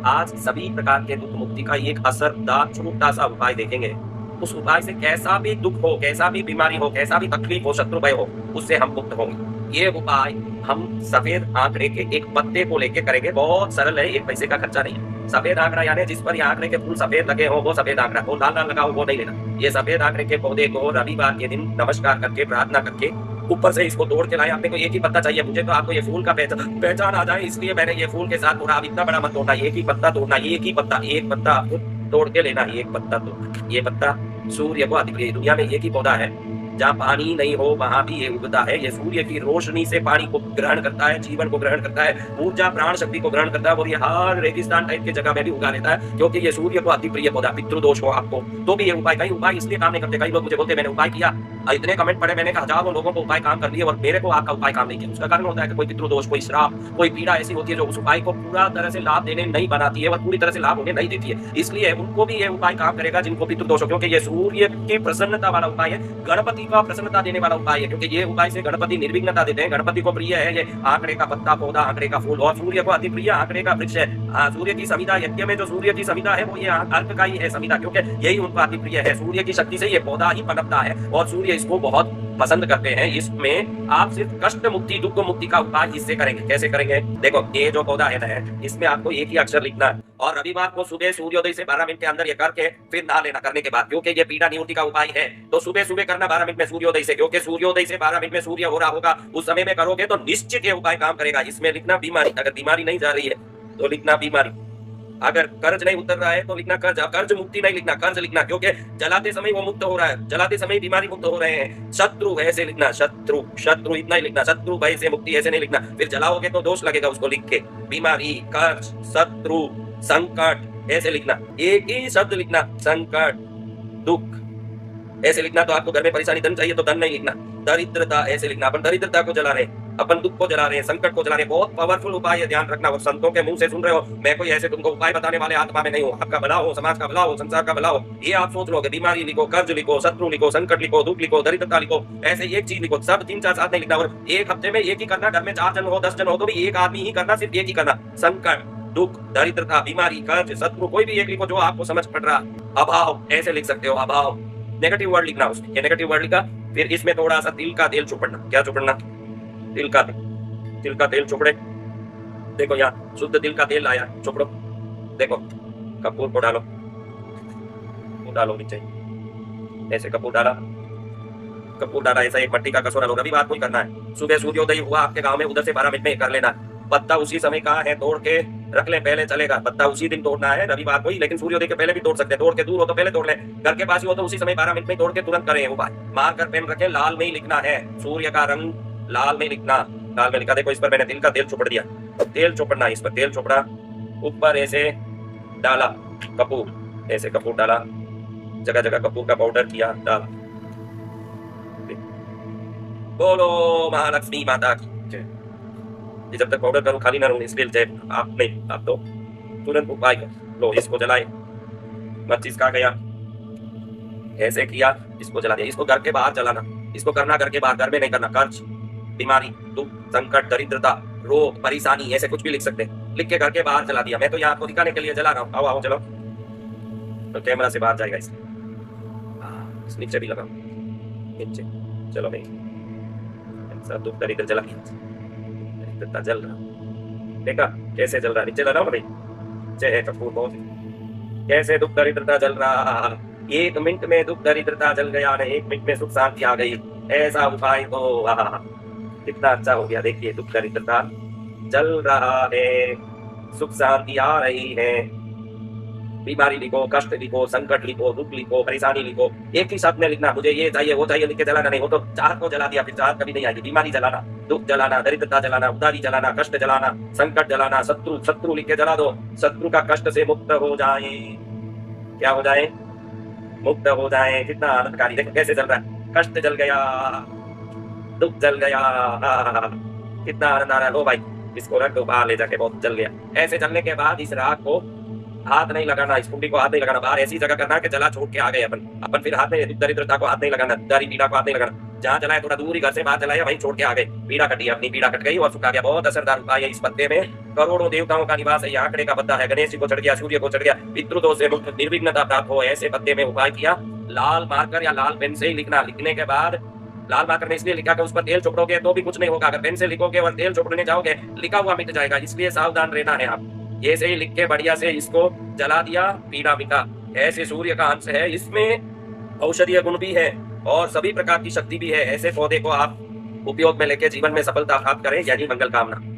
आज सभी प्रकार के दुख मुक्ति का एक असरदार छोटा सा उपाय देखेंगे। उस उपाय से कैसा भी दुख हो, कैसा भी बीमारी हो, कैसा भी तकलीफ हो, शत्रु भय हो, उससे हम मुक्त होंगे। ये उपाय हम सफेद आंकड़े के एक पत्ते को लेके करेंगे। बहुत सरल है, एक पैसे का खर्चा नहीं है। सफेद आंकड़ा यानी जिस पर ये आंकड़े के फूल सफेद लगे हो वो सफेद आंकड़ा, वो लाल लाल लगा हो वो नहीं लेना। ये सफेद आंकड़े के पौधे को रविवार के दिन नमस्कार करके, प्रार्थना करके ऊपर से इसको तोड़ के लाए। आपने को एक ही पत्ता चाहिए, मुझे तो आपको ये फूल का पहचान आ जाए इसलिए मैंने ये फूल के साथ तोड़ा। अब इतना बड़ा मत तोड़ना, एक ही पत्ता तोड़ना, एक ही पत्ता, एक पत्ता आपको तोड़ के लेना, एक पत्ता तोड़ना। ये पत्ता सूर्य को अति प्रिय। दुनिया में एक ही पौधा है जहाँ पानी नहीं हो वहां भी ये उगता है। ये सूर्य की रोशनी से पानी को ग्रहण करता है, जीवन को ग्रहण करता है, ऊर्जा प्राण शक्ति को ग्रहण करता है, और ये हर रेगिस्तान टाइप की जगह में भी उगा लेता है, क्योंकि ये सूर्य को अति प्रिय पौधा। पितृदोष हो आपको तो भी ये उपाय, कई उपाय इसलिए काम नहीं करते। कई लोग मुझे बोलते मैंने उपाय किया, इतने कमेंट पढ़े, मैंने हजारों लोगों को उपाय काम कर दिए और मेरे को आपका उपाय काम नहीं किया। उसका कारण होता है कि कोई पितृदोष, कोई श्राप, कोई पीड़ा ऐसी होती है जो उस उपाय को पूरा तरह से लाभ देने नहीं बनाती है और पूरी तरह से लाभ उन्हें नहीं देती है। इसलिए उनको भी ये उपाय काम करेगा जिनको पितृदोष हो, क्योंकि ये सूर्य की प्रसन्नता वाला उपाय है, गणपति का प्रसन्नता देने वाला उपाय है, क्योंकि ये उपाय से गणपति निर्विघ्नता देते हैं। गणपति को प्रिय है ये आंकड़े का पत्ता, पौधा, आंकड़े का फूल, और सूर्य को अति प्रिय आंकड़े का वृक्ष है। सूर्य की संविदा यज्ञ में जो सूर्य की संविदा है वो ये अर्क का ही है संविदा, क्योंकि यही उनका अति प्रिय है। सूर्य की शक्ति से ये पौधा ही पनपता है और सूर्य इसको बहुत पसंद करते हैं। इसमें आप सिर्फ कष्ट मुक्ति, दुख मुक्ति का उपाय इससे करेंगे। कैसे करेंगे? देखो, ये जो पौधा है ना, इसमें आपको एक ही अक्षर लिखना है और रविवार को सुबह सूर्योदय से 12 मिनट के अंदर ये करके फिर नहा लेना। करने के बाद, क्योंकि ये पीड़ा निवृत्ति का उपाय है, तो सुबह सुबह करना 12 मिनट में सूर्योदय से, क्योंकि सूर्योदय से 12 मिनट में सूर्य हो रहा होगा, उस समय में करोगे तो निश्चित ये उपाय काम करेगा। इसमें लिखना बीमारी, अगर बीमारी नहीं जा रही है तो लिखना बीमारी, अगर कर्ज नहीं उतर रहा है तो लिखना कर्ज, कर्ज मुक्ति नहीं लिखना, कर्ज लिखना, क्योंकि जलाते समय वो मुक्त हो रहा है, जलाते समय बीमारी मुक्त हो रहे हैं। शत्रु ऐसे लिखना, शत्रु, शत्रु इतना ही लिखना, शत्रु भय से मुक्ति ऐसे नहीं लिखना, फिर जलाओगे तो दोष लगेगा उसको लिख के। बीमारी, कर्ज, शत्रु, संकट ऐसे लिखना, एक ही शब्द लिखना, संकट, दुख ऐसे लिखना। तो आपको घर में परेशानी, धन चाहिए तो धन नहीं लिखना, दरिद्रता ऐसे लिखना। अपन दरिद्रता को जला रहे हैं, अपन दुख को जला रहे हैं, संकट को जला रहे हैं। बहुत पावरफुल उपाय है, ध्यान रखना। और संतों के मुंह से सुन रहे हो, मैं कोई ऐसे तुमको उपाय बताने वाले आत्मा में नहीं हूँ। आपका भला हो, समाज का भला हो, संसार का भला हो, ये आप सोच लो कि बीमारी लिखो, कर्ज लिखो, शत्रु लिखो, संकट लिखो, दुख लिखो, दरिद्रता लिखो, ऐसे एक चीज लिखो। सब 3-4 साथ नहीं लिखना। और एक हफ्ते में एक ही करना। घर में 4 जन हो, 10 जन हो तो भी एक आदमी ही करना, सिर्फ एक ही करना। संकट, दुख, दरिद्रता, बीमारी, कर्ज, शत्रु, कोई भी एक लिखो जो आपको समझ पड़ रहा। अभाव ऐसे लिख सकते हो, अभाव, नेगेटिव वर्ड लिखना उसमें। ये नेगेटिव वर्ड लिखा, फिर इसमें थोड़ा सा तिल का तेल चुपड़ना। क्या चुपड़ना? तिल का तेल, तिल का तेल चुपड़े। देखो यहाँ शुद्ध तिल का तेल आया, चुपड़ो। देखो कपूर को डालो, डालो नीचे, ऐसे कपूर डाला, कपूर डाला, ऐसा एक मट्टी का कसूरा लो। रविवार को ही करना है। सुबह सूर्योदय हुआ आपके गांव में, उधर से 12 मिनट में कर लेना। पत्ता उसी समय का है, तोड़ के रख ले, पहले चलेगा। पत्ता उसी दिन तोड़ना है, रविवार को ही, लेकिन सूर्योदय के पहले भी तोड़ सकते हैं। तोड़ के दूर हो तो पहले तोड़ ले, घर के पास ही हो तो उसी समय 12 मिनट में तोड़ के तुरंत करें उपाय। मार कर पेन रखें, लाल में ही लिखना है, सूर्य का रंग लाल में लिखना। लाल में लिखा, देखो इस पर मैंने तिल का तेल चुपड़ दिया, तेल चुपड़ना, इस पर तेल चुपड़ा, ऊपर ऐसे डाला कपूर, ऐसे कपूर डाला, जगह जगह कपूर का पाउडर किया, डाला। बोलो महालक्ष्मी माता की जय। जब तक पाउडर करूं खाली ना रहूं, इसलिए जय आप नहीं, आप तो तुरंत उपाय कर लो। इसको जलाए, माचिस का गया, ऐसे किया, इसको जला दिया। इसको घर के बाहर जलाना, इसको करना घर के बाहर, घर में नहीं करना। कर्ज, बीमारी, दुख, संकट, दरिद्रता, रोग, परेशानी, ऐसे कुछ भी लिख सकते हैं, लिख के घर के बाहर जला दिया। मैं तो यहाँ आपको दिखाने के लिए जला रहा हूँ। आओ आओ चलो, तो कैमरा से बाहर जाएगा इसलिए। इस नीचे भी लगाओ, नीचे चलो भाई, सब दुख दरिद्र जला दिया, दरिद्रता जल रहा। देखा कैसे जल रहा? नीचे लगाओ ना भाई, जय है कपूर बहुत, कैसे दुख दरिद्रता जल रहा। 1 मिनट में दुख दरिद्रता जल गया, नहीं 1 मिनट में सुख शांति आ गई। ऐसा उपाय तो कितना अच्छा हो गया। देखिए दुख दरिद्रता जल रहा है, सुख शांति आ रही है। बीमारी लिखो, कष्ट लिखो, संकट लिखो, दुख लिखो, परेशानी लिखो, एक ही शब्द में लिखना। मुझे ये चाहिए वो चाहिए लिख के जलाना नहीं, वो तो चाहत को जला दिया, फिर चाहत कभी नहीं आएगी। बीमारी जलाना, दुख जलाना, दरिद्रता जलाना, उदारी जलाना, कष्ट जलाना, संकट जलाना, शत्रु, शत्रु लिख के जला दो। शत्रु का कष्ट से मुक्त हो जाए, क्या हो जाए? मुक्त हो जाए। कितना आनंदकारी, देखो कैसे जल रहा है, कष्ट जल गया, दुख जल गया, कितना आनंद आ रहा है। लो भाई इसको रख दो बाहर ले जाके, बहुत जल गया। ऐसे जलने के बाद इस राख को हाथ नहीं लगाना, इस कुंडी को हाथ नहीं लगाना, बाहर ऐसी जगह करना कि जला छोड़ के आ गए अपन फिर हाथ में, दरिद्रता को हाथ नहीं लगाना, दारी पीड़ा को हाथ नहीं लगाना। जहाँ जलाया थोड़ा दूर ही घर से बाहर जलाया, वहीं छोड़ के आ गए। पीड़ा कटी, अपनी पीड़ा कट गई और सुखा गया। बहुत असरदार उपाय है। इस पत्ते में करोड़ों देवताओं का निवास है। ये आंकड़े का पत्ता है। गणेश जी को चढ़ गया, सूर्य को चढ़ गया, पितृदोष से मुक्त, निर्विघ्नता प्राप्त हो, ऐसे पत्ते में उपाय किया। लाल मार्कर या लाल पेन से ही लिखना। लिखने के बाद लाल मार्कर में इसलिए लिखा कि उस पर तेल छोड़ोगे तो भी कुछ नहीं होगा। अगर पेन से लिखोगे और तेल छोड़ने जाओगे, लिखा हुआ मिट जाएगा। इसलिए सावधान रहना है आप। ये से ही लिख के बढ़िया से इसको जला दिया, पीड़ा मिटा। ऐसे सूर्य का अंश है, इसमें औषधीय गुण भी है और सभी प्रकार की शक्ति भी है। ऐसे पौधे को आप उपयोग में लेके जीवन में सफलता प्राप्त करें। यही मंगल कामना।